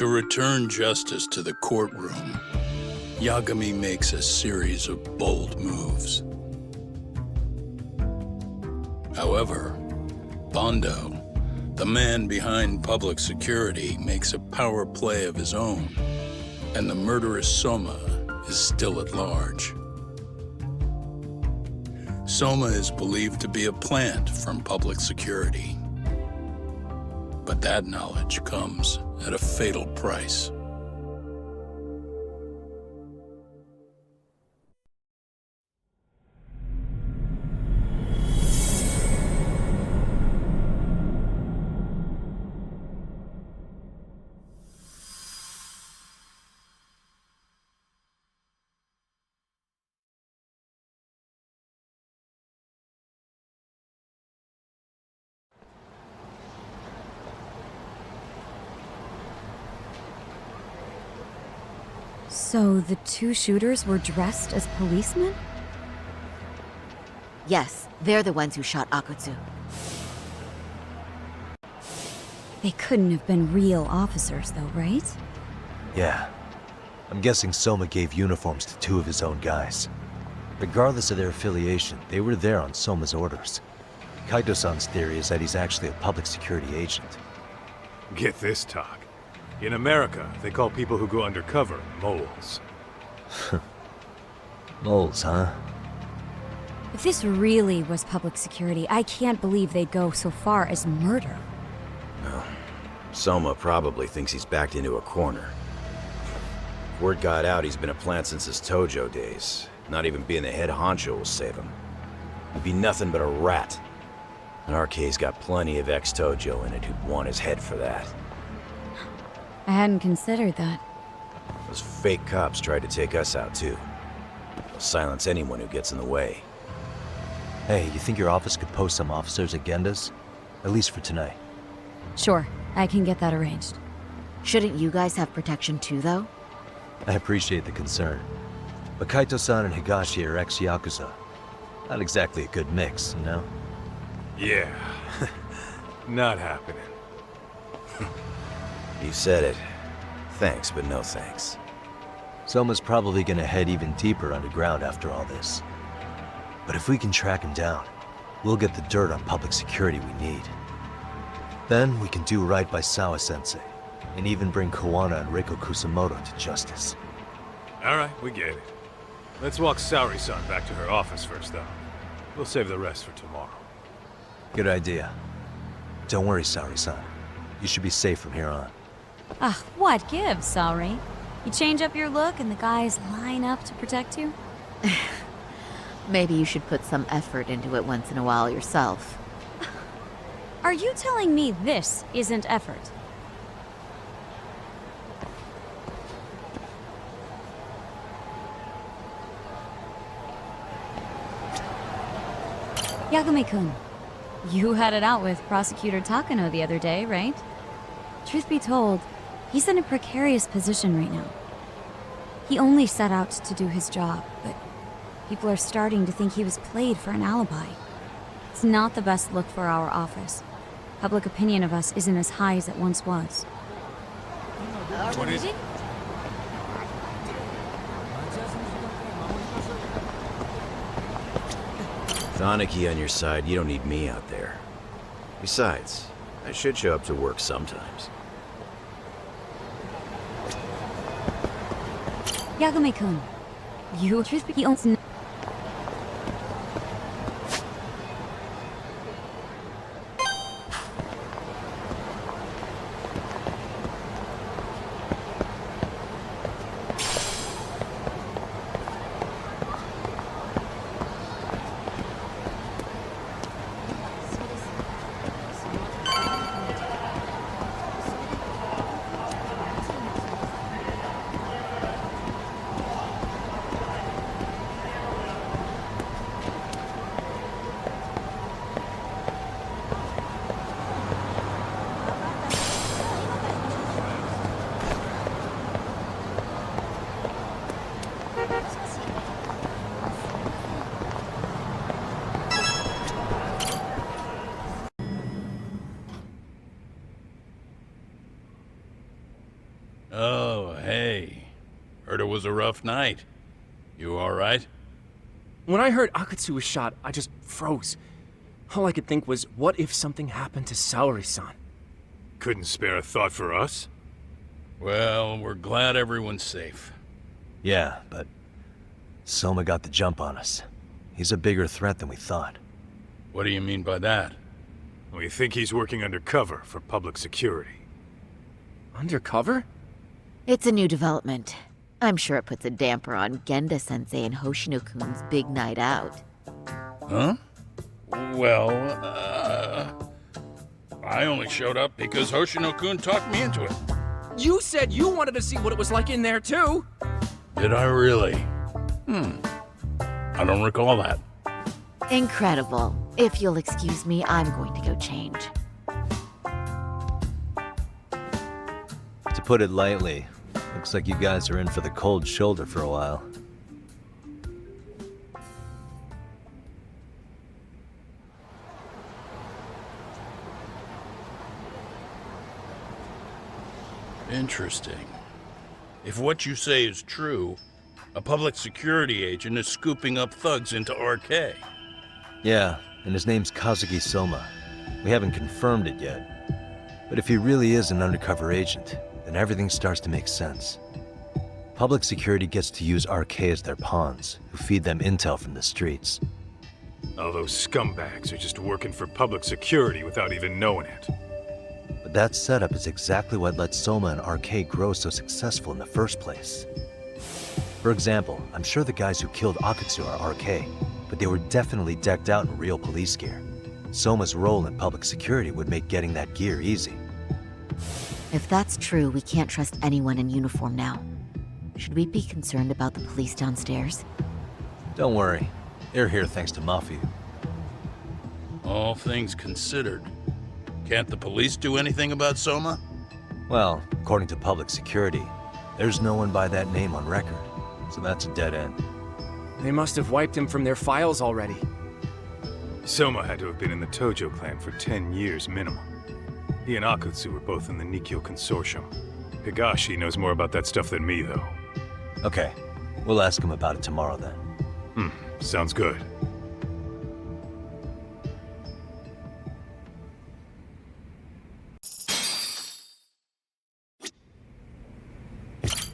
To return justice to the courtroom, Yagami makes a series of bold moves. However, Bondo, the man behind public security, makes a power play of his own, and the murderous Soma is still at large. Soma is believed to be a plant from public security. But that knowledge comes at a fatal price. So the two shooters were dressed as policemen? Yes, they're the ones who shot Akutsu. They couldn't have been real officers though, right? Yeah. I'm guessing Soma gave uniforms to two of his own guys. Regardless of their affiliation, they were there on Soma's orders. Kaito-san's theory is that he's actually a public security agent. Get this, talk. In America, they call people who go undercover moles. Moles, huh? If this really was public security, I can't believe they'd go so far as murder. Well, Soma probably thinks he's backed into a corner. Word got out he's been a plant since his Tojo days. Not even being the head honcho will save him. He'd be nothing but a rat. And RK's got plenty of ex-Tojo in it who'd want his head for that. I hadn't considered that. Those fake cops tried to take us out too. They'll silence anyone who gets in the way. Hey, you think your office could post some officers' agendas? At least for tonight. Sure, I can get that arranged. Shouldn't you guys have protection too, though? I appreciate the concern. But Kaito-san and Higashi are ex-Yakuza. Not exactly a good mix, you know? Yeah. Not happening. You said it. Thanks, but no thanks. Soma's probably gonna head even deeper underground after all this. But if we can track him down, we'll get the dirt on public security we need. Then we can do right by Sawa-sensei, and even bring Kawana and Reiko Kusamoto to justice. Alright, we get it. Let's walk Saori-san back to her office first, though. We'll save the rest for tomorrow. Good idea. Don't worry, Saori-san. You should be safe from here on. Ah, what gives, Saori? You change up your look and the guys line up to protect you? Maybe you should put some effort into it once in a while yourself. Are you telling me this isn't effort? Yagami-kun, you had it out with Prosecutor Takano the other day, right? Truth be told, he's in a precarious position right now. He only set out to do his job, but people are starting to think he was played for an alibi. It's not the best look for our office. Public opinion of us isn't as high as it once was. What is it? With Aniki on your side, you don't need me out there. Besides, I should show up to work sometimes. Yagami-kun, you truth be owns was a rough night. You all right? When I heard Akatsu was shot, I just froze. All I could think was, what if something happened to Saori-san? Couldn't spare a thought for us? Well, we're glad everyone's safe. Yeah, but Soma got the jump on us. He's a bigger threat than we thought. What do you mean by that? We think he's working undercover for public security. Undercover? It's a new development. I'm sure it puts a damper on Genda-sensei and Hoshino-kun's big night out. Huh? Well, I only showed up because Hoshino-kun talked me into it. You said you wanted to see what it was like in there, too! Did I really? I don't recall that. Incredible. If you'll excuse me, I'm going to go change. To put it lightly, looks like you guys are in for the cold shoulder for a while. Interesting. If what you say is true, a public security agent is scooping up thugs into RK. Yeah, and his name's Kazuki Soma. We haven't confirmed it yet. But if he really is an undercover agent, then everything starts to make sense. Public security gets to use RK as their pawns, who feed them intel from the streets. All those scumbags are just working for public security without even knowing it. But that setup is exactly what let Soma and RK grow so successful in the first place. For example, I'm sure the guys who killed Akatsu are RK, but they were definitely decked out in real police gear. Soma's role in public security would make getting that gear easy. If that's true, we can't trust anyone in uniform now. Should we be concerned about the police downstairs? Don't worry, they're here thanks to Mafia. All things considered, can't the police do anything about Soma? Well, according to public security, there's no one by that name on record, so that's a dead end. They must have wiped him from their files already. Soma had to have been in the Tojo clan for 10 years minimum. He and Akutsu were both in the Nikkyo Consortium. Higashi knows more about that stuff than me, though. Okay, we'll ask him about it tomorrow then. Sounds good.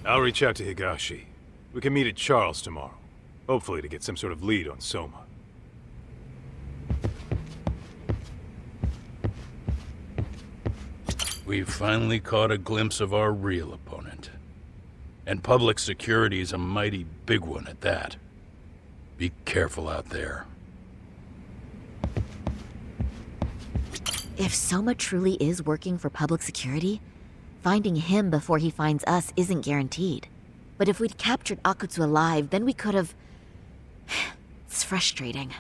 I'll reach out to Higashi. We can meet at Charles tomorrow. Hopefully to get some sort of lead on Soma. We've finally caught a glimpse of our real opponent. And public security is a mighty big one at that. Be careful out there. If Soma truly is working for public security, finding him before he finds us isn't guaranteed. But if we'd captured Akutsu alive, then we could have... It's frustrating.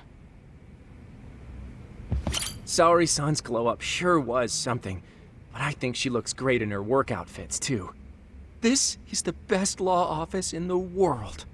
Saori-san's glow-up sure was something, but I think she looks great in her work outfits, too. This is the best law office in the world.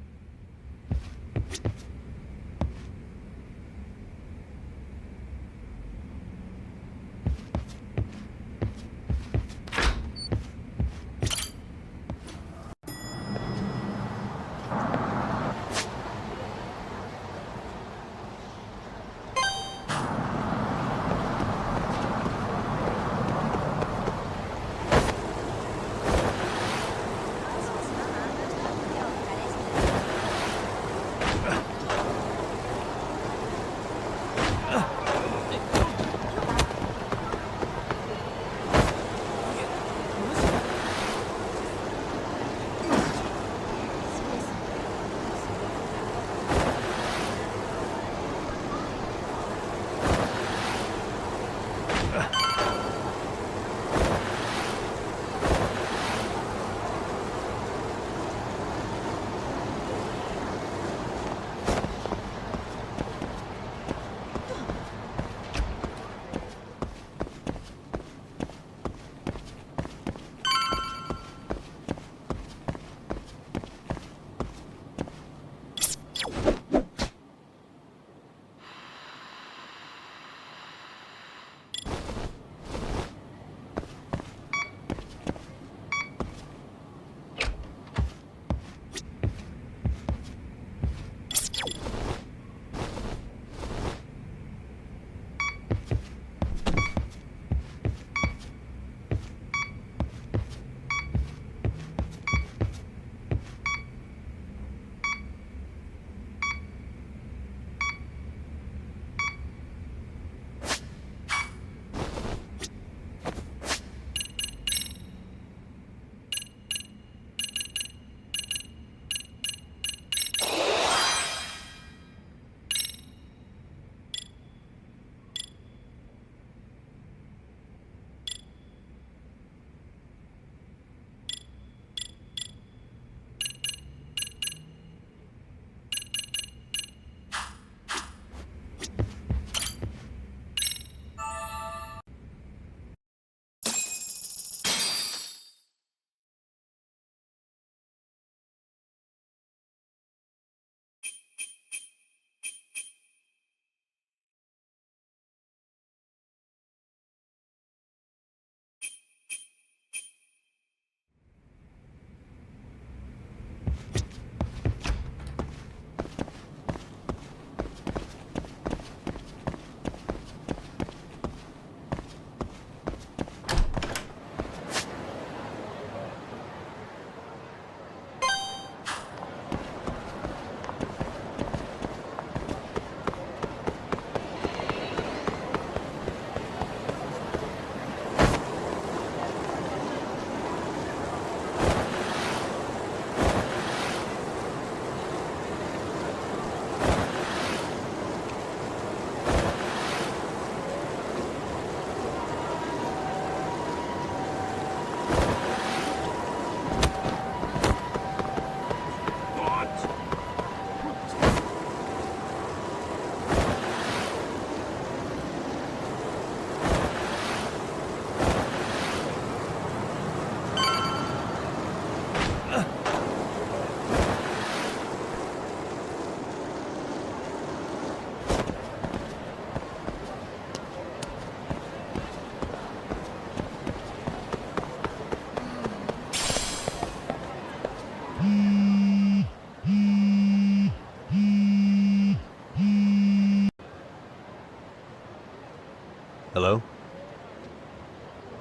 Hello?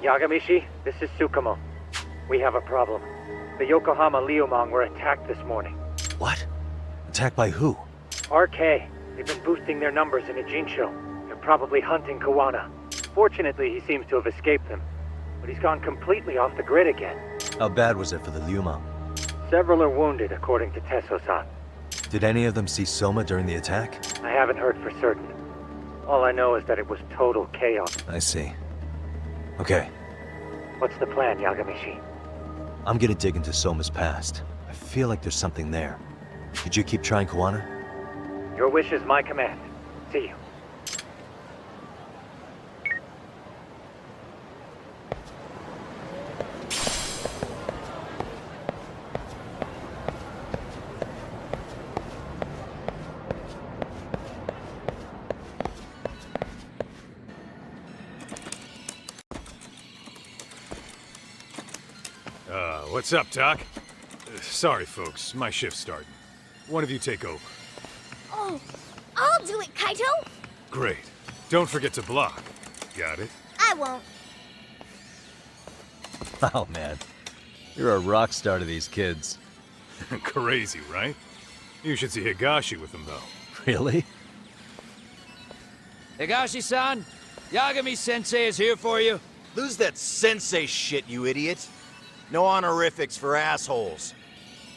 Yagamishi, this is Tsukumo. We have a problem. The Yokohama Liumang were attacked this morning. What? Attacked by who? RK. They've been boosting their numbers in a Jinsho. They're probably hunting Kawana. Fortunately, he seems to have escaped them. But he's gone completely off the grid again. How bad was it for the Liumang? Several are wounded, according to Tesso-san. Did any of them see Soma during the attack? I haven't heard for certain. All I know is that it was total chaos. I see. Okay, What's the plan, Yagamishi? I'm gonna dig into Soma's past. I feel like there's something there. Did you keep trying Kawana? Your wish is my command. See you. What's up, Doc? Sorry, folks. My shift's starting. One of you take over. Oh, I'll do it, Kaito! Great. Don't forget to block. Got it? I won't. Oh man, you're a rock star to these kids. Crazy, right? You should see Higashi with them, though. Really? Higashi-san, Yagami-sensei is here for you. Lose that sensei shit, you idiot. No honorifics for assholes.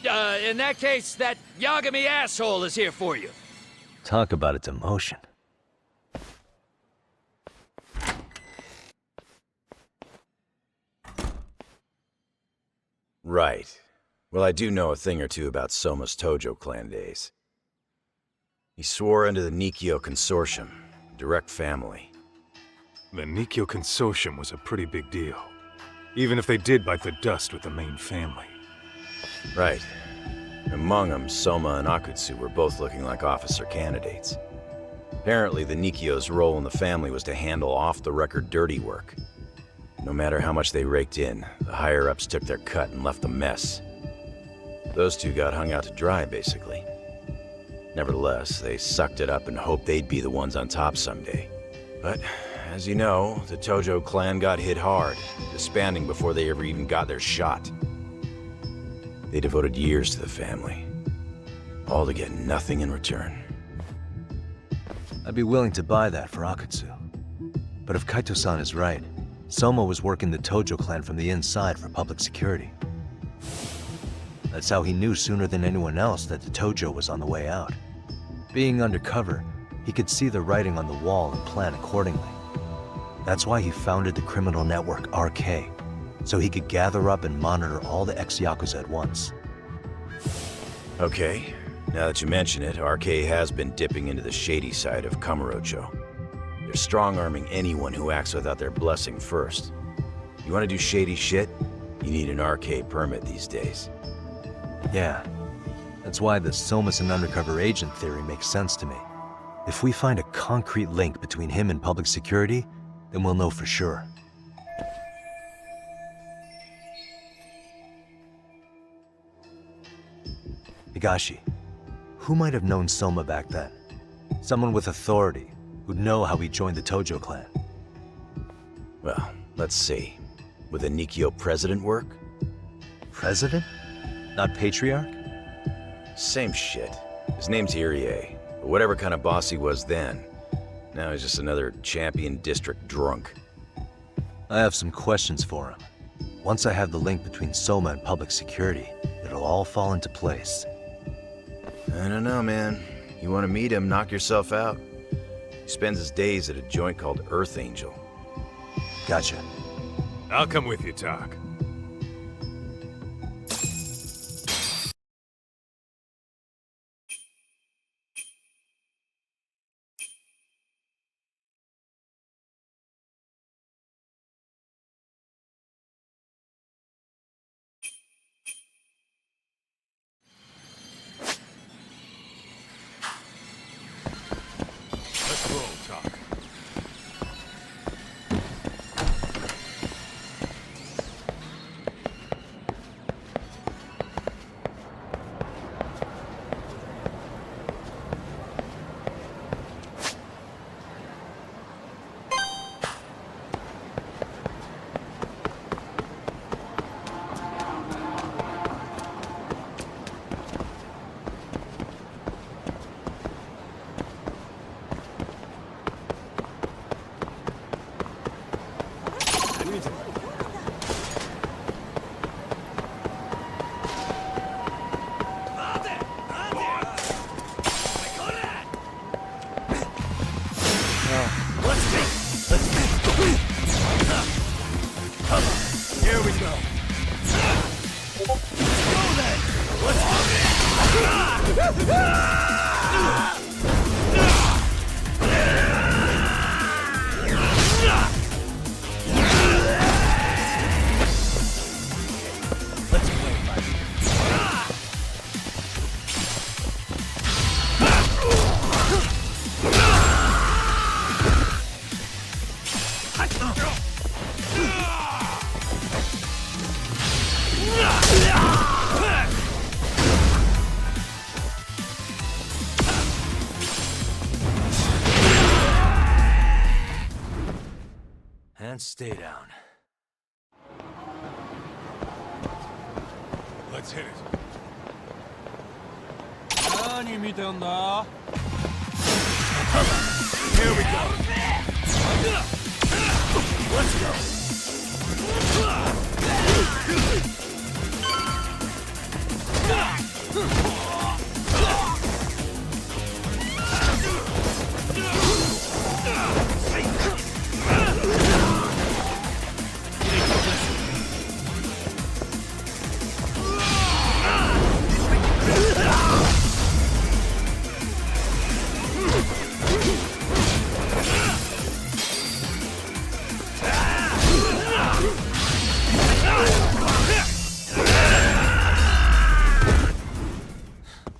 In that case, that Yagami asshole is here for you. Talk about a demotion. Right. Well, I do know a thing or two about Soma's Tojo clan days. He swore under the Nikkyo Consortium, direct family. The Nikkyo Consortium was a pretty big deal. Even if they did bite the dust with the main family. Right. Among them, Soma and Akutsu were both looking like officer candidates. Apparently, the Nikkyo's role in the family was to handle off-the-record dirty work. No matter how much they raked in, the higher-ups took their cut and left a mess. Those two got hung out to dry, basically. Nevertheless, they sucked it up and hoped they'd be the ones on top someday. But, as you know, the Tojo clan got hit hard, disbanding before they ever even got their shot. They devoted years to the family, all to get nothing in return. I'd be willing to buy that for Akutsu. But if Kaito-san is right, Soma was working the Tojo clan from the inside for public security. That's how he knew sooner than anyone else that the Tojo was on the way out. Being undercover, he could see the writing on the wall and plan accordingly. That's why he founded the criminal network RK, so he could gather up and monitor all the ex-Yakuza at once. Okay, now that you mention it, RK has been dipping into the shady side of Kamurocho. They're strong-arming anyone who acts without their blessing first. You want to do shady shit? You need an RK permit these days. Yeah, that's why the Soma's an undercover agent theory makes sense to me. If we find a concrete link between him and public security, then we'll know for sure. Higashi, who might have known Soma back then? Someone with authority, who'd know how he joined the Tojo clan. Well, let's see. Would the Nikkyo president work? President? Not patriarch? Same shit. His name's Irie, but whatever kind of boss he was then, now he's just another champion district drunk. I have some questions for him. Once I have the link between Soma and public security, it'll all fall into place. I don't know, man. You want to meet him, knock yourself out. He spends his days at a joint called Earth Angel. Gotcha. I'll come with you, Doc. Let's roll, Doc. Here we go. And stay down. Let's hit it. Here we go. Let's go.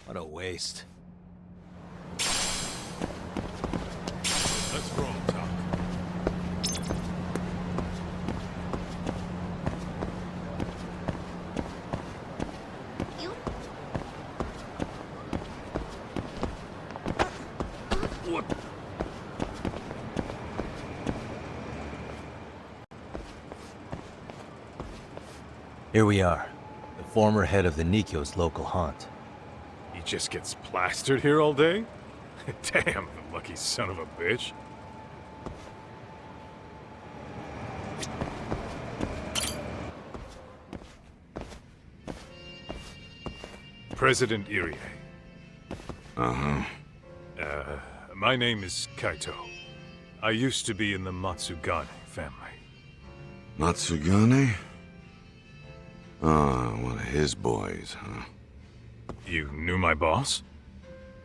What a waste. Let's roll, Doc. You? What? Here we are, the former head of the Nikyo's local haunt. He just gets plastered here all day? Damn, the lucky son of a bitch. President Irie. Uh-huh. My name is Kaito. I used to be in the Matsugane family. Matsugane? Ah, one of his boys, huh? You knew my boss?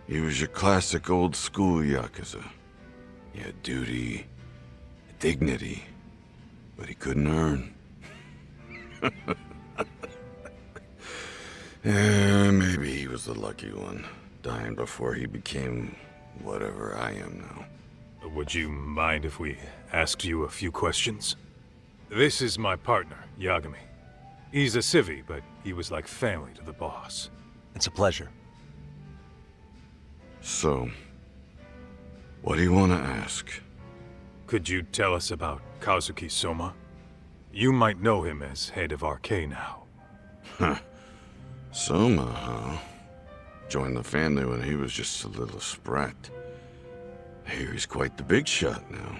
He was your classic old school Yakuza. He had duty, dignity, but he couldn't earn. Yeah, maybe he was the lucky one, dying before he became whatever I am now. Would you mind if we asked you a few questions? This is my partner, Yagami. He's a civvy, but he was like family to the boss. It's a pleasure. So, what do you want to ask? Could you tell us about Kazuki Soma? You might know him as head of RK now. Huh. Soma, huh? Joined the family when he was just a little sprat. Here he's quite the big shot now.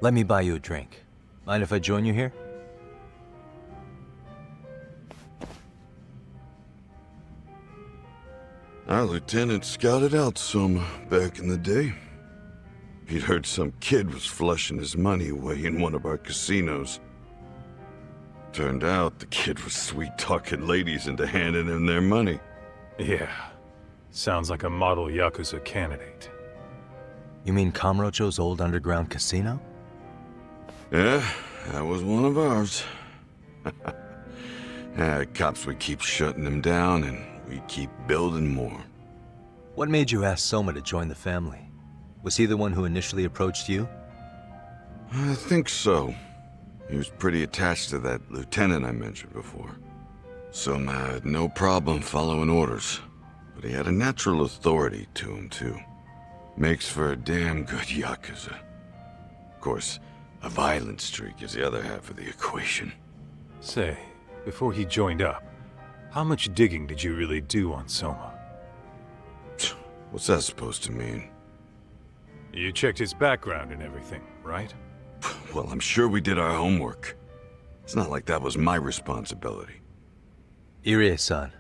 Let me buy you a drink. Mind if I join you here? Our lieutenant scouted out Soma back in the day. He'd heard some kid was flushing his money away in one of our casinos. Turned out the kid was sweet-talking ladies into handing him their money. Yeah. Sounds like a model Yakuza candidate. You mean Kamurocho's old underground casino? Yeah, that was one of ours. Cops would keep shutting them down, and we'd keep building more. What made you ask Soma to join the family? Was he the one who initially approached you? I think so. He was pretty attached to that lieutenant I mentioned before. Soma had no problem following orders, but he had a natural authority to him, too. Makes for a damn good Yakuza. Of course, a violent streak is the other half of the equation. Say, before he joined up, how much digging did you really do on Soma? What's that supposed to mean? You checked his background and everything, right? Well, I'm sure we did our homework. It's not like that was my responsibility. Irie-san,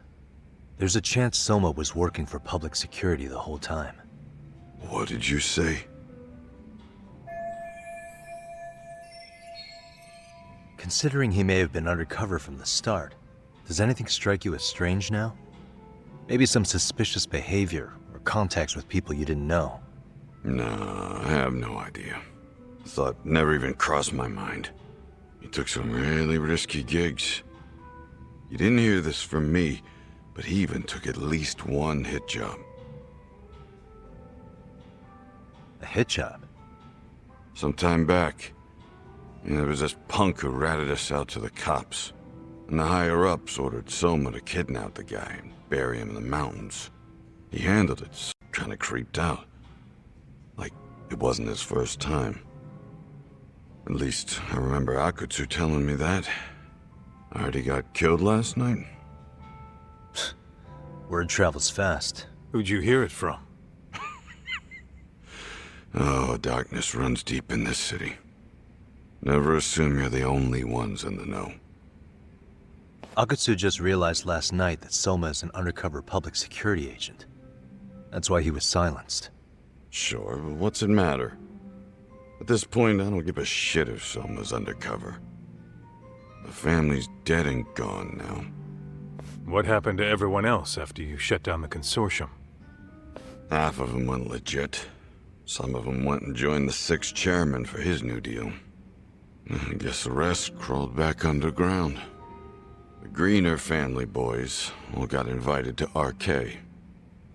There's a chance Soma was working for public security the whole time. What did you say? Considering he may have been undercover from the start, does anything strike you as strange now? Maybe some suspicious behavior or contacts with people you didn't know? Nah, I have no idea. Thought never even crossed my mind. He took some really risky gigs. You didn't hear this from me, but he even took at least one hit job. A hit job? Some time back, there was this punk who ratted us out to the cops. And the higher-ups ordered Soma to kidnap the guy and bury him in the mountains. He handled it, kinda creeped out. Like it wasn't his first time. At least, I remember Akutsu telling me that. I heard he got killed last night. Word travels fast. Who'd you hear it from? Oh, darkness runs deep in this city. Never assume you're the only ones in the know. Akutsu just realized last night that Soma is an undercover public security agent. That's why he was silenced. Sure, but what's it matter? At this point, I don't give a shit if Soma's undercover. The family's dead and gone now. What happened to everyone else after you shut down the consortium? Half of them went legit. Some of them went and joined the 6th chairman for his new deal. I guess the rest crawled back underground. The Greener family boys all got invited to RK.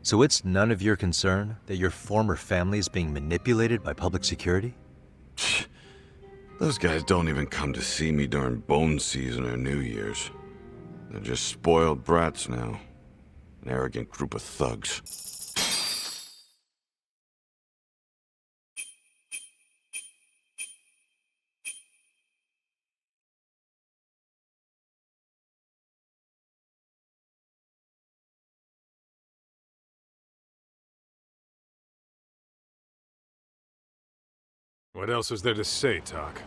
So it's none of your concern that your former family is being manipulated by public security? Those guys don't even come to see me during bone season or New Year's. They're just spoiled brats now. An arrogant group of thugs. What else is there to say, Tak?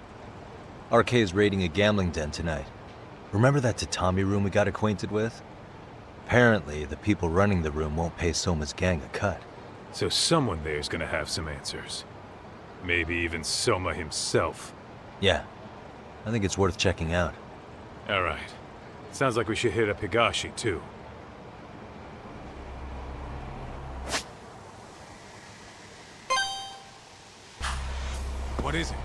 RK is raiding a gambling den tonight. Remember that tatami room we got acquainted with? Apparently, the people running the room won't pay Soma's gang a cut. So someone there's gonna have some answers. Maybe even Soma himself. Yeah, I think it's worth checking out. Alright. Sounds like we should hit up Higashi, too. What is it?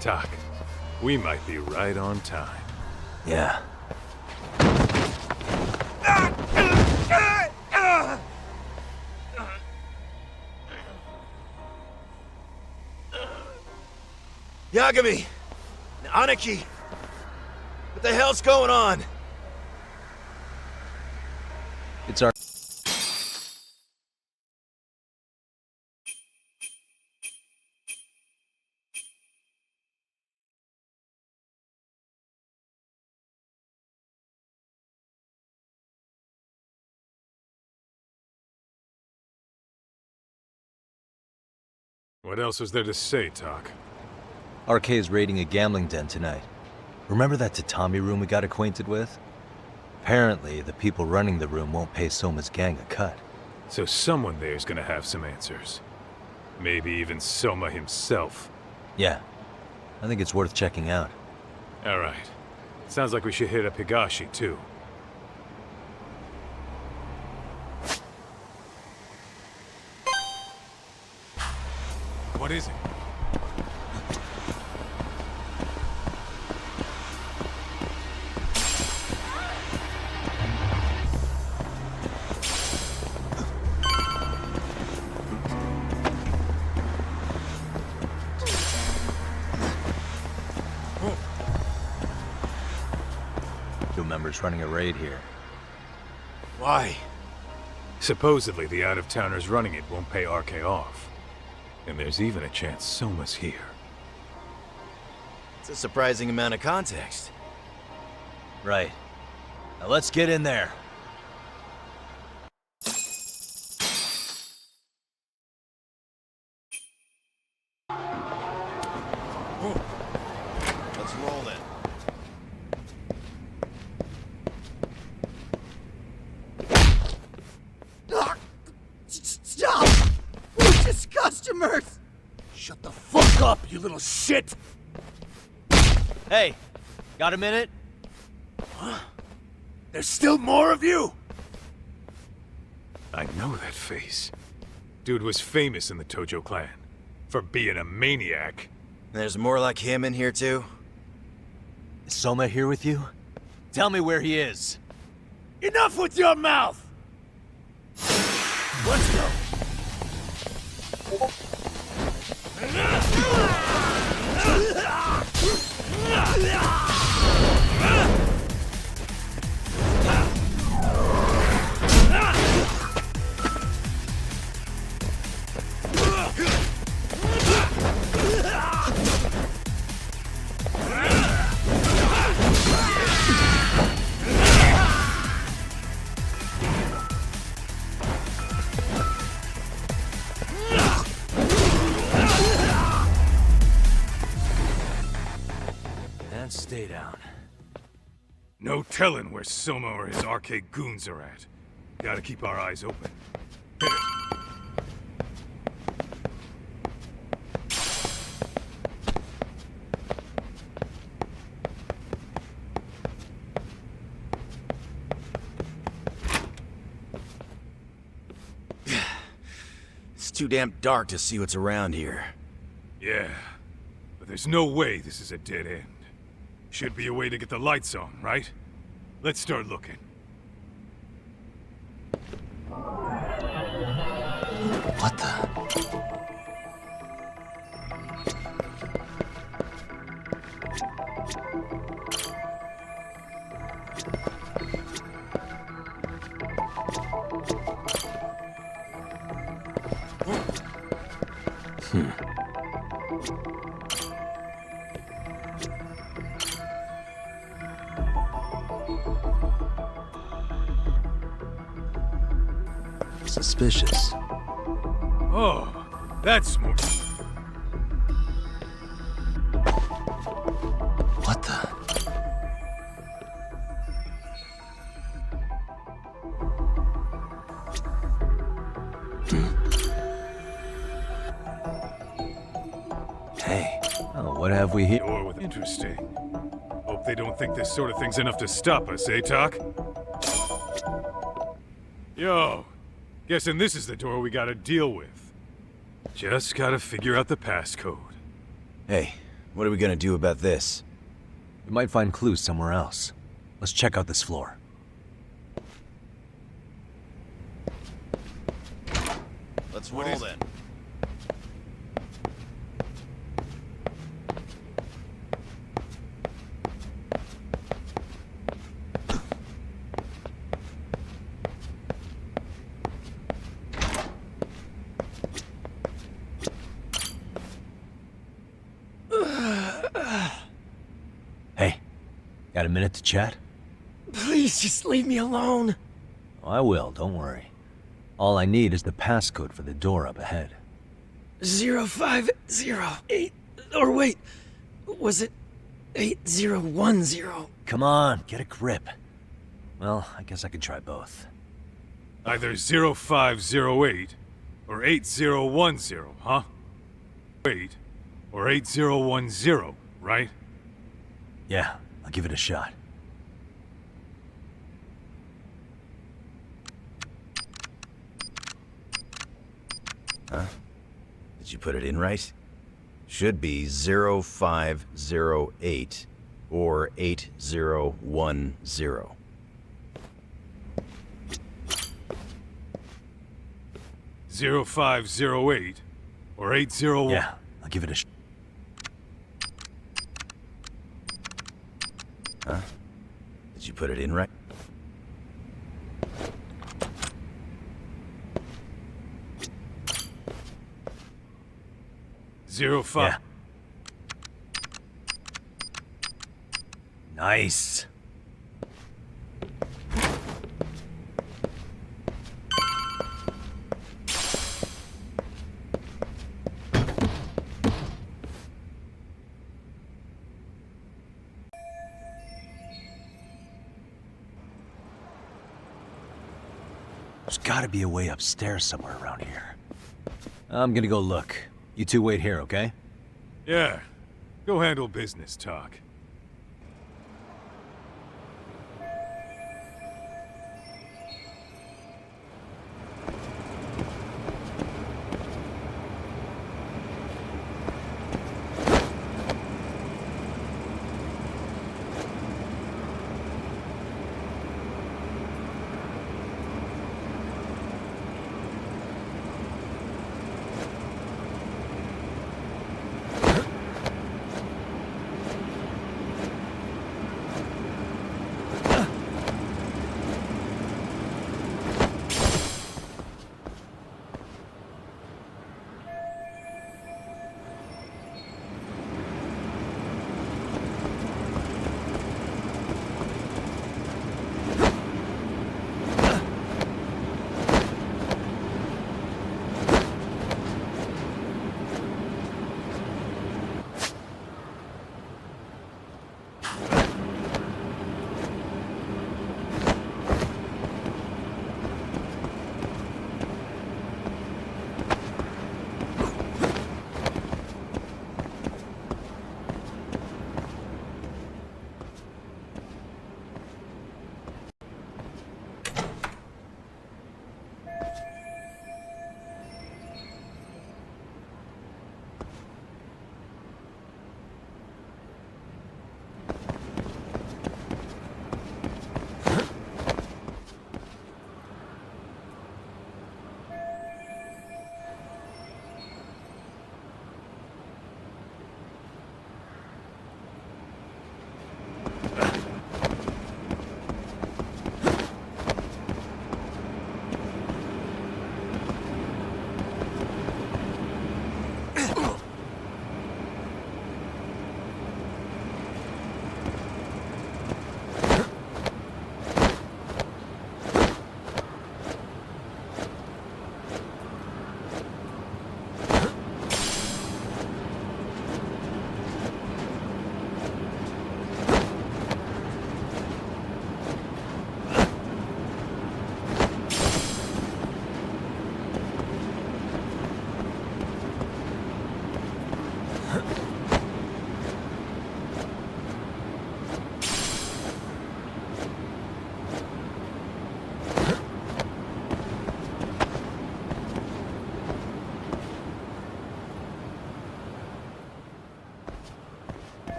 Tak, we might be right on time. Yeah. Yagami! Aniki! What the hell's going on? It's our... What else is there to say, Tak? RK is raiding a gambling den tonight. Remember that tatami room we got acquainted with? Apparently, the people running the room won't pay Soma's gang a cut. So someone there's gonna have some answers. Maybe even Soma himself. Yeah, I think it's worth checking out. Alright. Sounds like we should hit up Higashi, too. What is it? is running a raid here. Why? Supposedly the out-of-towners running it won't pay RK off. And there's even a chance Soma's here. It's a surprising amount of context. Right. Now let's get in there. Let's roll then. Stop! We're just customers! Shut the fuck up, you little shit! Hey, got a minute? There's still more of you? I know that face. Dude was famous in the Tojo clan. For being a maniac. There's more like him in here too? Is Soma here with you? Tell me where he is. Enough with your mouth! Let's go! And stay down. No telling where Soma or his arcade goons are at. Gotta keep our eyes open. Hit it. It's too damn dark to see what's around here. Yeah, but there's no way this is a dead end. Should be a way to get the lights on, right? Let's start looking. What the? Suspicious. Oh, that's more... What the? Hey, oh, what have we here? Door with... Interesting. Hope they don't think this sort of thing's enough to stop us, eh, Talk? Yo, guessing this is the door we gotta deal with. Just gotta figure out the passcode. Hey, what are we gonna do about this? We might find clues somewhere else. Let's check out this floor. Let's roll then. Hey, got a minute to chat? Please just leave me alone. Oh, I will, don't worry. All I need is the passcode for the door up ahead. 0508. Or wait, was it 8010? Come on, get a grip. Well, I guess I can try both. Either 0508 or 8010, huh? Wait, or 8010, right? Yeah, I'll give it a shot. Huh? Did you put it in right? Should be 0508 or 8010. 0508 or 80... Yeah, I'll give it a Huh? Did you put it in right? Zero five. Yeah. Nice. There's gotta be a way upstairs somewhere around here. I'm gonna go look. You two wait here, okay? Yeah. Go handle business, talk.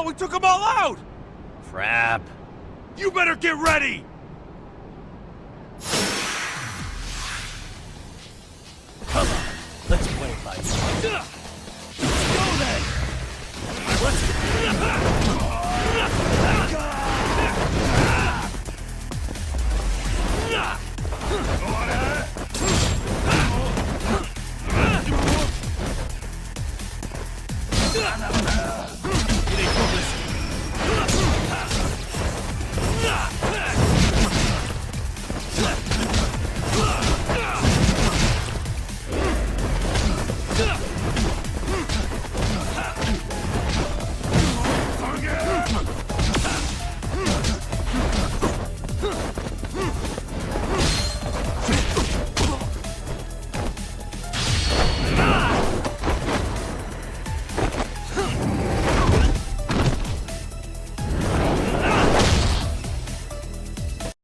thought we took them all out! Crap. You better get ready! Come on, let's play it by ear.